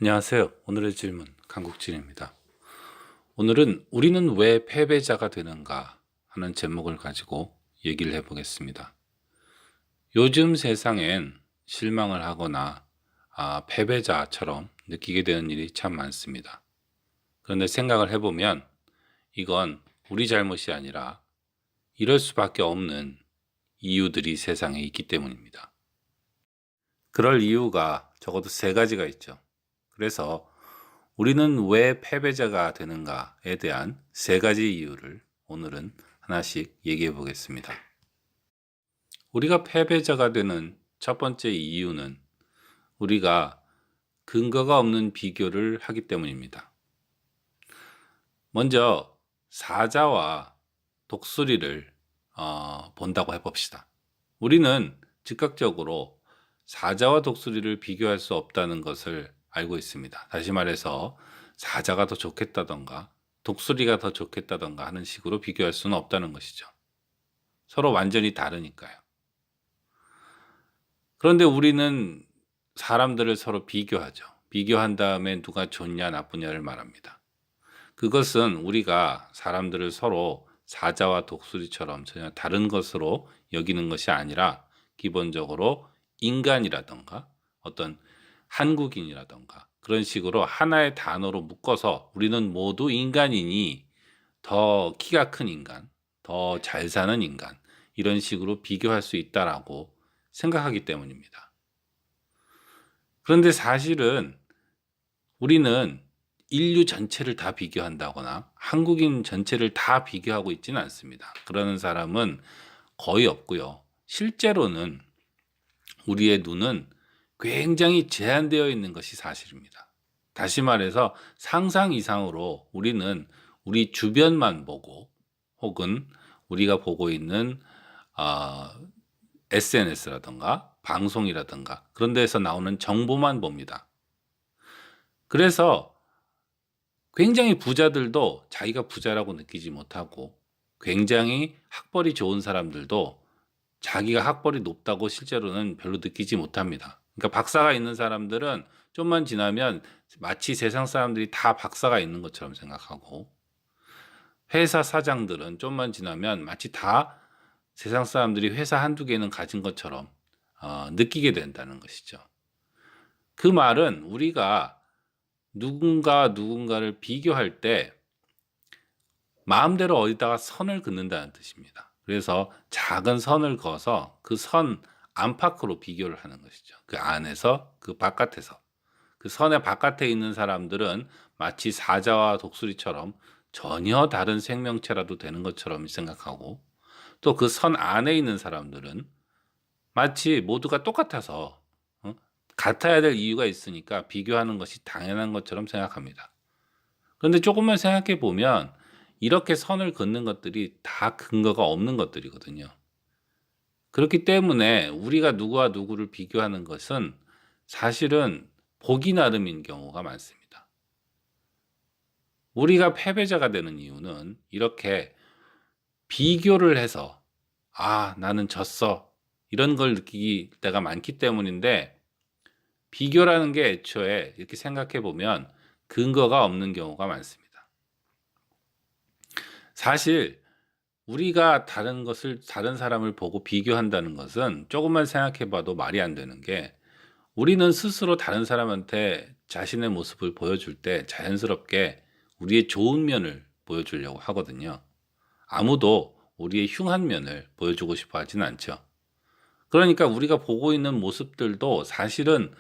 안녕하세요. 오늘의 질문 강국진입니다. 오늘은 우리는 왜 패배자가 되는가 하는 제목을 가지고 얘기를 해보겠습니다. 요즘 세상엔 실망을 하거나 패배자처럼 느끼게 되는 일이 참 많습니다. 그런데 생각을 해보면 이건 우리 잘못이 아니라 이럴 수밖에 없는 이유들이 세상에 있기 때문입니다. 그럴 이유가 적어도 세 가지가 있죠. 그래서 우리는 왜 패배자가 되는가에 대한 세 가지 이유를 오늘은 하나씩 얘기해 보겠습니다. 우리가 패배자가 되는 첫 번째 이유는 우리가 근거가 없는 비교를 하기 때문입니다. 먼저 사자와 독수리를 본다고 해봅시다. 우리는 즉각적으로 사자와 독수리를 비교할 수 없다는 것을 알고 있습니다. 다시 말해서 사자가 더 좋겠다던가 독수리가 더 좋겠다던가 하는 식으로 비교할 수는 없다는 것이죠. 서로 완전히 다르니까요. 그런데 우리는 사람들을 서로 비교하죠. 비교한 다음에 누가 좋냐 나쁘냐를 말합니다. 그것은 우리가 사람들을 서로 사자와 독수리처럼 전혀 다른 것으로 여기는 것이 아니라 기본적으로 인간이라던가 어떤 한국인이라던가 그런 식으로 하나의 단어로 묶어서 우리는 모두 인간이니 더 키가 큰 인간, 더 잘 사는 인간 이런 식으로 비교할 수 있다라고 생각하기 때문입니다. 그런데 사실은 우리는 인류 전체를 다 비교한다거나 한국인 전체를 다 비교하고 있지는 않습니다. 그러는 사람은 거의 없고요. 실제로는 우리의 눈은 굉장히 제한되어 있는 것이 사실입니다. 다시 말해서 상상 이상으로 우리는 우리 주변만 보고 혹은 우리가 보고 있는 SNS라든가 방송이라든가 그런 데에서 나오는 정보만 봅니다. 그래서 굉장히 부자들도 자기가 부자라고 느끼지 못하고 굉장히 학벌이 좋은 사람들도 자기가 학벌이 높다고 실제로는 별로 느끼지 못합니다. 그러니까 박사가 있는 사람들은 좀만 지나면 마치 세상 사람들이 다 박사가 있는 것처럼 생각하고 회사 사장들은 좀만 지나면 마치 다 세상 사람들이 회사 한두 개는 가진 것처럼 느끼게 된다는 것이죠. 그 말은 우리가 누군가를 비교할 때 마음대로 어디다가 선을 긋는다는 뜻입니다. 그래서 작은 선을 그어서 그 선 안팎으로 비교를 하는 것이죠. 그 안에서 그 바깥에서. 그 선의 바깥에 있는 사람들은 마치 사자와 독수리처럼 전혀 다른 생명체라도 되는 것처럼 생각하고 또 그 선 안에 있는 사람들은 마치 모두가 똑같아서 같아야 될 이유가 있으니까 비교하는 것이 당연한 것처럼 생각합니다. 그런데 조금만 생각해 보면 이렇게 선을 긋는 것들이 다 근거가 없는 것들이거든요. 그렇기 때문에 우리가 누구와 누구를 비교하는 것은 사실은 보기 나름인 경우가 많습니다. 우리가 패배자가 되는 이유는 이렇게 비교를 해서 나는 졌어. 이런 걸 느끼기 때가 많기 때문인데 비교라는 게 애초에 이렇게 생각해 보면 근거가 없는 경우가 많습니다. 사실 우리가 다른 사람을 보고 비교한다는 것은 조금만 생각해 봐도 말이 안 되는 게 우리는 스스로 다른 사람한테 자신의 모습을 보여줄 때 자연스럽게 우리의 좋은 면을 보여주려고 하거든요. 아무도 우리의 흉한 면을 보여주고 싶어 하진 않죠. 그러니까 우리가 보고 있는 모습들도 사실은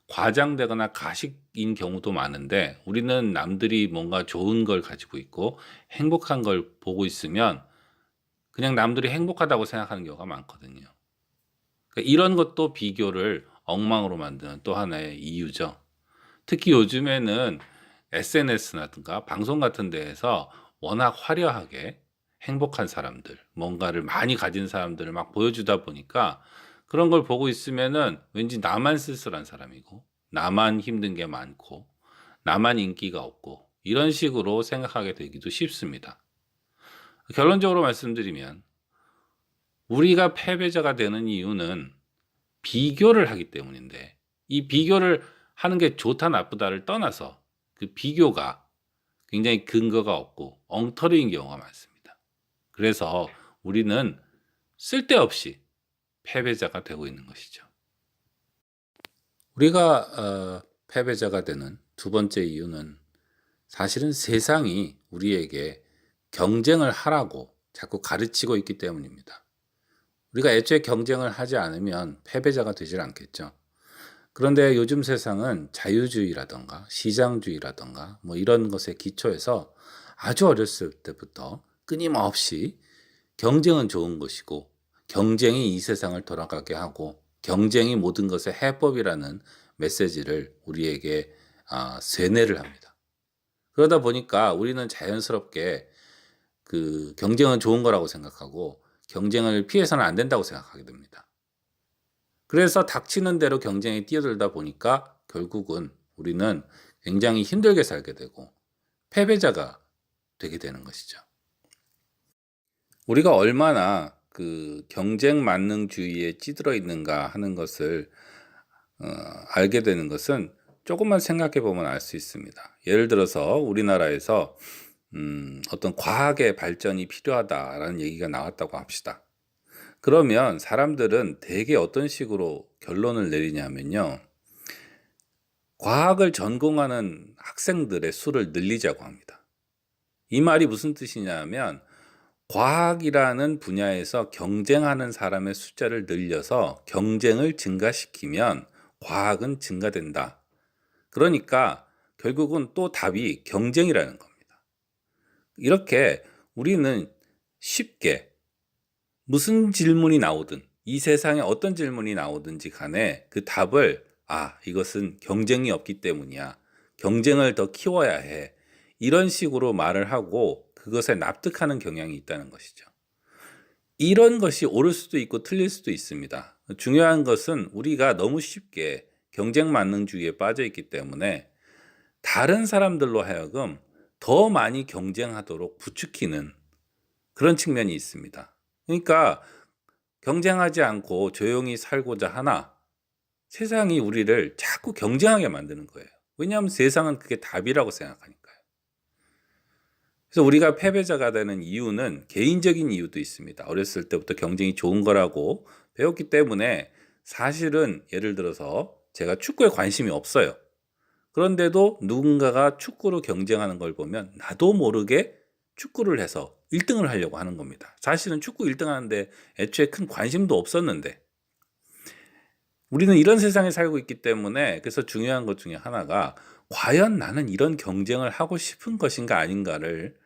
과장되거나 가식인 경우도 많은데 우리는 남들이 뭔가 좋은 걸 가지고 있고 행복한 걸 보고 있으면 그냥 남들이 행복하다고 생각하는 경우가 많거든요. 그러니까 이런 것도 비교를 엉망으로 만드는 또 하나의 이유죠. 특히 요즘에는 SNS라든가 방송 같은 데에서 워낙 화려하게 행복한 사람들, 뭔가를 많이 가진 사람들을 막 보여주다 보니까 그런 걸 보고 있으면은 왠지 나만 쓸쓸한 사람이고, 나만 힘든 게 많고, 나만 인기가 없고, 이런 식으로 생각하게 되기도 쉽습니다. 결론적으로 말씀드리면, 우리가 패배자가 되는 이유는 비교를 하기 때문인데, 이 비교를 하는 게 좋다 나쁘다를 떠나서 그 비교가 굉장히 근거가 없고 엉터리인 경우가 많습니다. 그래서 우리는 쓸데없이 패배자가 되고 있는 것이죠. 우리가 패배자가 되는 두 번째 이유는 사실은 세상이 우리에게 경쟁을 하라고 자꾸 가르치고 있기 때문입니다. 우리가 애초에 경쟁을 하지 않으면 패배자가 되질 않겠죠. 그런데 요즘 세상은 자유주의라든가 시장주의라든가 뭐 이런 것에 기초해서 아주 어렸을 때부터 끊임없이 경쟁은 좋은 것이고 경쟁이 이 세상을 돌아가게 하고 경쟁이 모든 것의 해법이라는 메시지를 우리에게 세뇌를 합니다. 그러다 보니까 우리는 자연스럽게 그 경쟁은 좋은 거라고 생각하고 경쟁을 피해서는 안 된다고 생각하게 됩니다. 그래서 닥치는 대로 경쟁에 뛰어들다 보니까 결국은 우리는 굉장히 힘들게 살게 되고 패배자가 되게 되는 것이죠. 우리가 얼마나 그 경쟁 만능주의에 찌들어 있는가 하는 것을 알게 되는 것은 조금만 생각해 보면 알 수 있습니다. 예를 들어서 우리나라에서 어떤 과학의 발전이 필요하다라는 얘기가 나왔다고 합시다. 그러면 사람들은 대개 어떤 식으로 결론을 내리냐면요. 과학을 전공하는 학생들의 수를 늘리자고 합니다. 이 말이 무슨 뜻이냐면 과학이라는 분야에서 경쟁하는 사람의 숫자를 늘려서 경쟁을 증가시키면 과학은 증가된다. 그러니까 결국은 또 답이 경쟁이라는 겁니다. 이렇게 우리는 쉽게 무슨 질문이 나오든 이 세상에 어떤 질문이 나오든지 간에 그 답을 이것은 경쟁이 없기 때문이야. 경쟁을 더 키워야 해. 이런 식으로 말을 하고 그것에 납득하는 경향이 있다는 것이죠. 이런 것이 옳을 수도 있고 틀릴 수도 있습니다. 중요한 것은 우리가 너무 쉽게 경쟁 만능주의에 빠져 있기 때문에 다른 사람들로 하여금 더 많이 경쟁하도록 부추기는 그런 측면이 있습니다. 그러니까 경쟁하지 않고 조용히 살고자 하나 세상이 우리를 자꾸 경쟁하게 만드는 거예요. 왜냐하면 세상은 그게 답이라고 생각하니까요. 그래서 우리가 패배자가 되는 이유는 개인적인 이유도 있습니다. 어렸을 때부터 경쟁이 좋은 거라고 배웠기 때문에 사실은 예를 들어서 제가 축구에 관심이 없어요. 그런데도 누군가가 축구로 경쟁하는 걸 보면 나도 모르게 축구를 해서 1등을 하려고 하는 겁니다. 사실은 축구 1등 하는데 애초에 큰 관심도 없었는데 우리는 이런 세상에 살고 있기 때문에 그래서 중요한 것 중에 하나가 과연 나는 이런 경쟁을 하고 싶은 것인가 아닌가를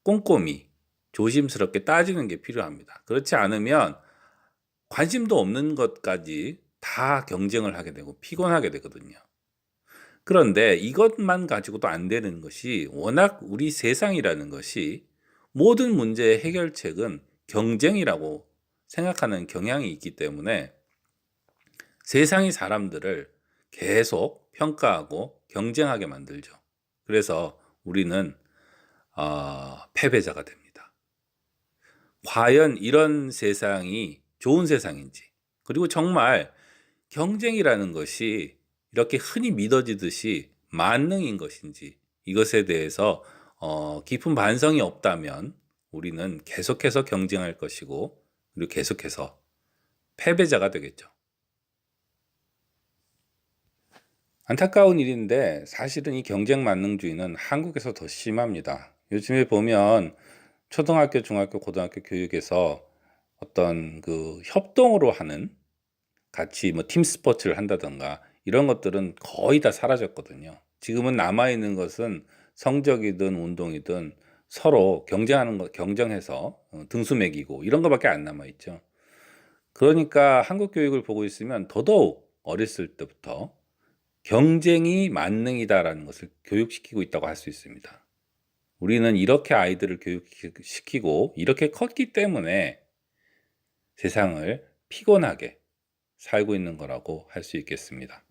꼼꼼히 조심스럽게 따지는 게 필요합니다. 그렇지 않으면 관심도 없는 것까지 다 경쟁을 하게 되고 피곤하게 되거든요. 그런데 이것만 가지고도 안 되는 것이 워낙 우리 세상이라는 것이 모든 문제의 해결책은 경쟁이라고 생각하는 경향이 있기 때문에 세상이 사람들을 계속 평가하고 경쟁하게 만들죠. 그래서 우리는 패배자가 됩니다. 과연 이런 세상이 좋은 세상인지, 그리고 정말 경쟁이라는 것이 이렇게 흔히 믿어지듯이 만능인 것인지 이것에 대해서 깊은 반성이 없다면 우리는 계속해서 경쟁할 것이고 그리고 계속해서 패배자가 되겠죠. 안타까운 일인데 사실은 이 경쟁 만능주의는 한국에서 더 심합니다. 요즘에 보면 초등학교, 중학교, 고등학교 교육에서 어떤 그 협동으로 하는 같이 뭐 팀 스포츠를 한다던가 이런 것들은 거의 다 사라졌거든요. 지금은 남아있는 것은 성적이든 운동이든 서로 경쟁하는 거, 경쟁해서 등수 매기고 이런 거밖에 안 남아있죠. 그러니까 한국 교육을 보고 있으면 더더욱 어렸을 때부터 경쟁이 만능이다라는 것을 교육시키고 있다고 할 수 있습니다. 우리는 이렇게 아이들을 교육시키고 이렇게 컸기 때문에 세상을 피곤하게 살고 있는 거라고 할 수 있겠습니다.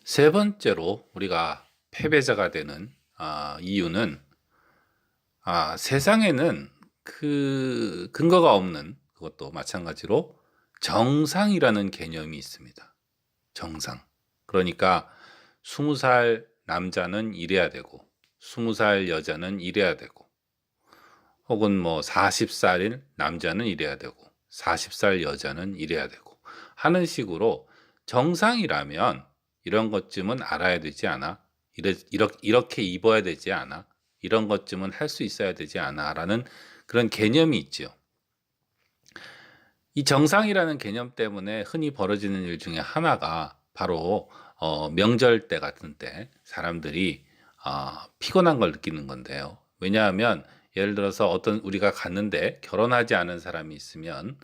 세 번째로 우리가 패배자가 되는 이유는 세상에는 그 근거가 없는 그것도 마찬가지로 정상이라는 개념이 있습니다. 정상. 그러니까 20살 남자는 이래야 되고 20살 여자는 이래야 되고 혹은 뭐 40살 남자는 이래야 되고 40살 여자는 이래야 되고 하는 식으로 정상이라면 이런 것쯤은 알아야 되지 않아? 이렇게 입어야 되지 않아? 이런 것쯤은 할 수 있어야 되지 않아? 라는 그런 개념이 있죠. 이 정상이라는 개념 때문에 흔히 벌어지는 일 중에 하나가 바로 명절 때 같은 때 사람들이 피곤한 걸 느끼는 건데요. 왜냐하면 예를 들어서 어떤 우리가 갔는데 결혼하지 않은 사람이 있으면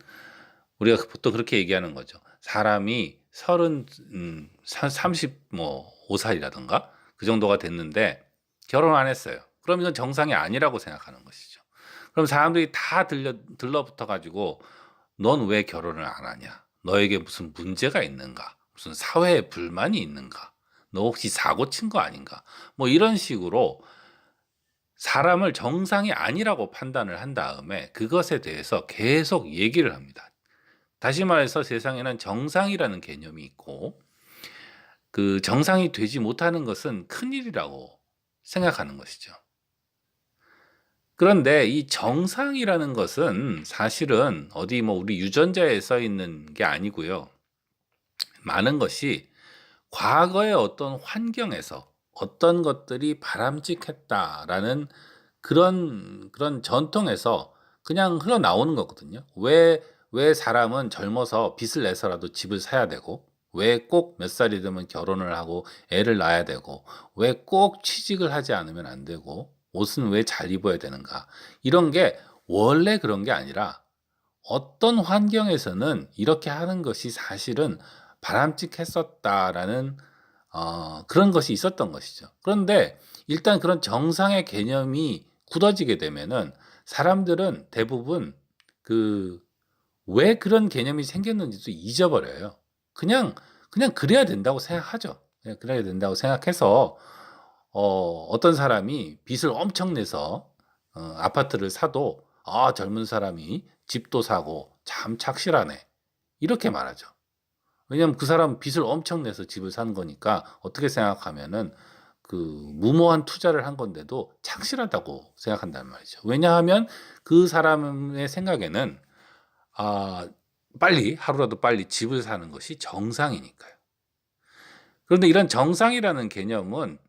우리가 보통 그렇게 얘기하는 거죠. 사람이 35살이라든가 그 정도가 됐는데 결혼 안 했어요. 그럼 이건 정상이 아니라고 생각하는 것이죠. 그럼 사람들이 다 들러붙어 가지고 넌 왜 결혼을 안 하냐? 너에게 무슨 문제가 있는가? 무슨 사회에 불만이 있는가? 너 혹시 사고 친 거 아닌가? 뭐 이런 식으로 사람을 정상이 아니라고 판단을 한 다음에 그것에 대해서 계속 얘기를 합니다. 다시 말해서 세상에는 정상이라는 개념이 있고 그 정상이 되지 못하는 것은 큰일이라고 생각하는 것이죠. 그런데 이 정상이라는 것은 사실은 어디 뭐 우리 유전자에 써 있는 게 아니고요. 많은 것이 과거의 어떤 환경에서 어떤 것들이 바람직했다라는 그런 전통에서 그냥 흘러나오는 거거든요. 왜 사람은 젊어서 빚을 내서라도 집을 사야 되고, 왜 꼭 몇 살이 되면 결혼을 하고 애를 낳아야 되고, 왜 꼭 취직을 하지 않으면 안 되고, 옷은 왜 잘 입어야 되는가. 이런 게 원래 그런 게 아니라 어떤 환경에서는 이렇게 하는 것이 사실은 바람직했었다라는 그런 것이 있었던 것이죠. 그런데 일단 그런 정상의 개념이 굳어지게 되면은 사람들은 대부분 그 왜 그런 개념이 생겼는지도 잊어버려요. 그냥 그래야 된다고 생각하죠. 그냥 그래야 된다고 생각해서 어떤 사람이 빚을 엄청 내서 아파트를 사도 젊은 사람이 집도 사고 참 착실하네. 이렇게 말하죠. 왜냐면 그 사람은 빚을 엄청 내서 집을 산 거니까 어떻게 생각하면은 그 무모한 투자를 한 건데도 착실하다고 생각한단 말이죠. 왜냐하면 그 사람의 생각에는 아, 빨리 하루라도 빨리 집을 사는 것이 정상이니까요. 그런데 이런 정상이라는 개념은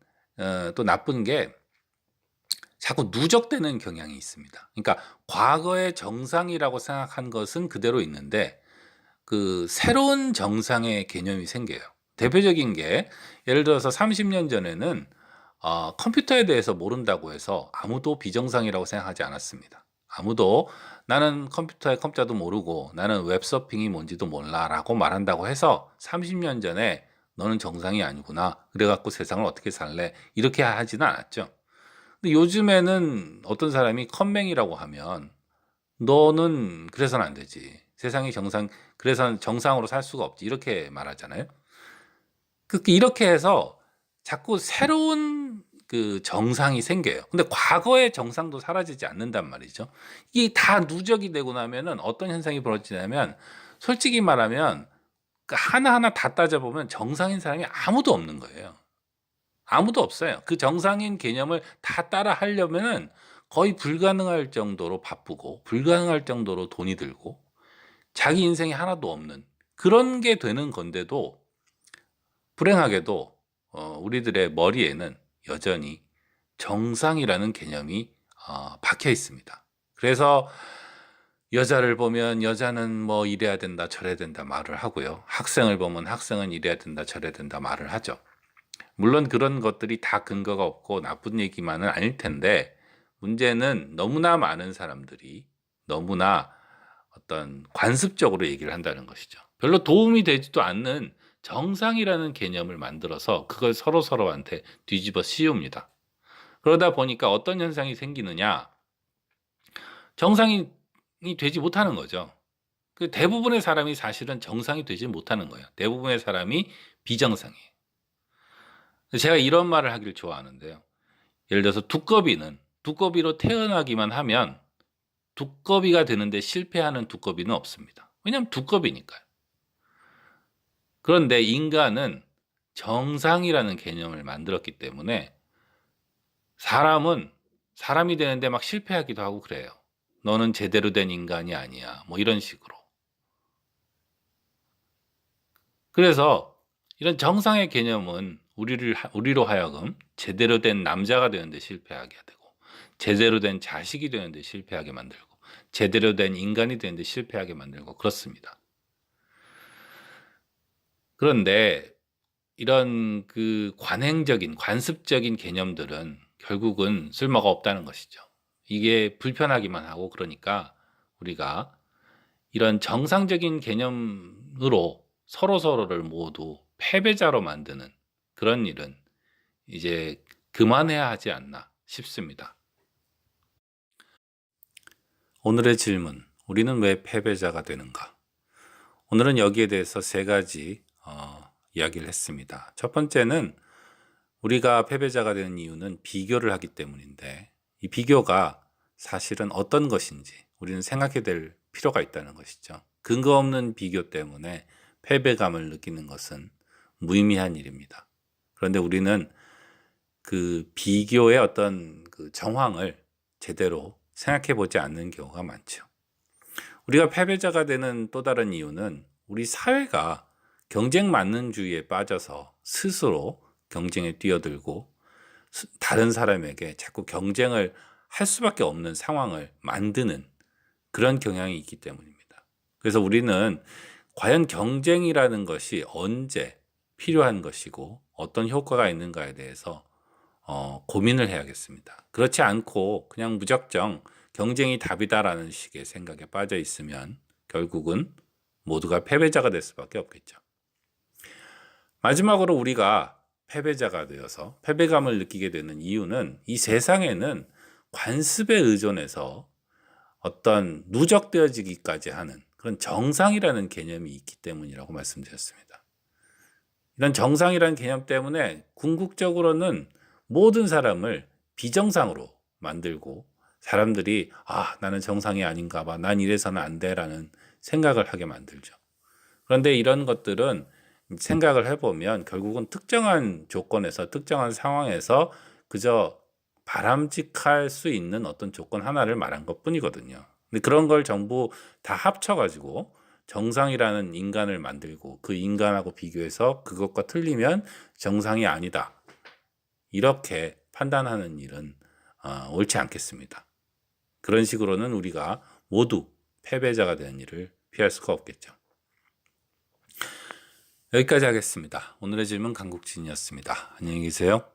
또 나쁜 게 자꾸 누적되는 경향이 있습니다. 그러니까 과거의 정상이라고 생각한 것은 그대로 있는데 그 새로운 정상의 개념이 생겨요. 대표적인 게 예를 들어서 30년 전에는 컴퓨터에 대해서 모른다고 해서 아무도 비정상이라고 생각하지 않았습니다. 아무도 나는 컴퓨터의 컴자도 모르고 나는 웹서핑이 뭔지도 몰라라고 말한다고 해서 30년 전에 너는 정상이 아니구나. 그래갖고 세상을 어떻게 살래? 이렇게 하지는 않았죠. 근데 요즘에는 어떤 사람이 컴맹이라고 하면 너는 그래서는 안 되지. 세상이 그래서 정상으로 살 수가 없지. 이렇게 말하잖아요. 이렇게 해서 자꾸 새로운 그 정상이 생겨요. 근데 과거의 정상도 사라지지 않는단 말이죠. 이게 다 누적이 되고 나면은 어떤 현상이 벌어지냐면 솔직히 말하면 그 하나하나 다 따져보면 정상인 사람이 아무도 없는 거예요. 아무도 없어요. 그 정상인 개념을 다 따라 하려면은 거의 불가능할 정도로 바쁘고 불가능할 정도로 돈이 들고 자기 인생이 하나도 없는 그런 게 되는 건데도 불행하게도 우리들의 머리에는 여전히 정상이라는 개념이 박혀 있습니다. 그래서 여자를 보면 여자는 뭐 이래야 된다 저래야 된다 말을 하고요. 학생을 보면 학생은 이래야 된다 저래야 된다 말을 하죠. 물론 그런 것들이 다 근거가 없고 나쁜 얘기만은 아닐 텐데 문제는 너무나 많은 사람들이 너무나 어떤 관습적으로 얘기를 한다는 것이죠. 별로 도움이 되지도 않는 정상이라는 개념을 만들어서 그걸 서로한테 뒤집어 씌웁니다. 그러다 보니까 어떤 현상이 생기느냐? 정상이 되지 못하는 거죠. 그 대부분의 사람이 사실은 정상이 되지 못하는 거예요. 대부분의 사람이 비정상이에요. 제가 이런 말을 하길 좋아하는데요. 예를 들어서 두꺼비로 태어나기만 하면 두꺼비가 되는데 실패하는 두꺼비는 없습니다. 왜냐하면 두꺼비니까요. 그런데 인간은 정상이라는 개념을 만들었기 때문에 사람은 사람이 되는데 막 실패하기도 하고 그래요. 너는 제대로 된 인간이 아니야. 뭐 이런 식으로. 그래서 이런 정상의 개념은 우리로 하여금 제대로 된 남자가 되는데 실패하게 되고, 제대로 된 자식이 되는데 실패하게 만들고, 제대로 된 인간이 되는데 실패하게 만들고 그렇습니다. 그런데 이런 그 관행적인, 관습적인 개념들은 결국은 쓸모가 없다는 것이죠. 이게 불편하기만 하고 그러니까 우리가 이런 정상적인 개념으로 서로서로를 모두 패배자로 만드는 그런 일은 이제 그만해야 하지 않나 싶습니다. 오늘의 질문, 우리는 왜 패배자가 되는가? 오늘은 여기에 대해서 세 가지 이야기를 했습니다. 첫 번째는 우리가 패배자가 되는 이유는 비교를 하기 때문인데, 이 비교가 사실은 어떤 것인지 우리는 생각해야 될 필요가 있다는 것이죠. 근거 없는 비교 때문에 패배감을 느끼는 것은 무의미한 일입니다. 그런데 우리는 그 비교의 어떤 그 정황을 제대로 생각해 보지 않는 경우가 많죠. 우리가 패배자가 되는 또 다른 이유는 우리 사회가 경쟁 만능주의에 빠져서 스스로 경쟁에 뛰어들고 다른 사람에게 자꾸 경쟁을 할 수밖에 없는 상황을 만드는 그런 경향이 있기 때문입니다. 그래서 우리는 과연 경쟁이라는 것이 언제 필요한 것이고 어떤 효과가 있는가에 대해서 고민을 해야겠습니다. 그렇지 않고 그냥 무작정 경쟁이 답이다라는 식의 생각에 빠져 있으면 결국은 모두가 패배자가 될 수밖에 없겠죠. 마지막으로 우리가 패배자가 되어서 패배감을 느끼게 되는 이유는 이 세상에는 관습에 의존해서 어떤 누적되어지기까지 하는 그런 정상이라는 개념이 있기 때문이라고 말씀드렸습니다. 이런 정상이라는 개념 때문에 궁극적으로는 모든 사람을 비정상으로 만들고 사람들이 나는 정상이 아닌가 봐. 난 이래서는 안 돼라는 생각을 하게 만들죠. 그런데 이런 것들은 생각을 해보면 결국은 특정한 조건에서 특정한 상황에서 그저 바람직할 수 있는 어떤 조건 하나를 말한 것뿐이거든요. 근데 그런 걸 전부 다 합쳐가지고 정상이라는 인간을 만들고 그 인간하고 비교해서 그것과 틀리면 정상이 아니다. 이렇게 판단하는 일은 옳지 않겠습니다. 그런 식으로는 우리가 모두 패배자가 되는 일을 피할 수가 없겠죠. 여기까지 하겠습니다. 오늘의 질문 강국진이었습니다. 안녕히 계세요.